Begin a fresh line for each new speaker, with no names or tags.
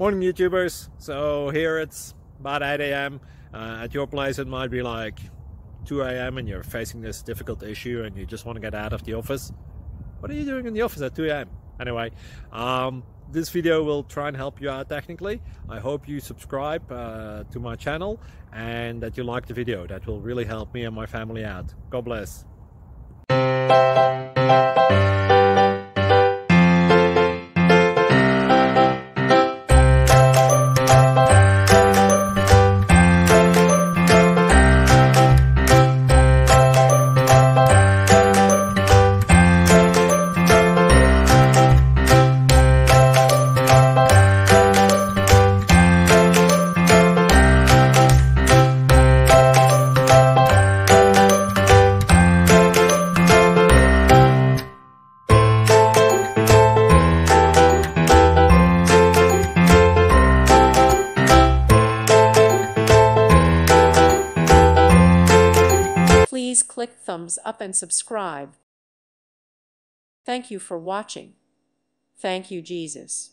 Morning YouTubers. So here it's about 8 a.m. At your place it might be like 2 a.m. and you're facing this difficult issue and you just want to get out of the office. What are you doing in the office at 2 a.m.? Anyway, this video will try and help you out technically. I hope you subscribe to my channel and that you like the video. That will really help me and my family out. God bless.
Please click thumbs up and subscribe. Thank you for watching. Thank you, Jesus.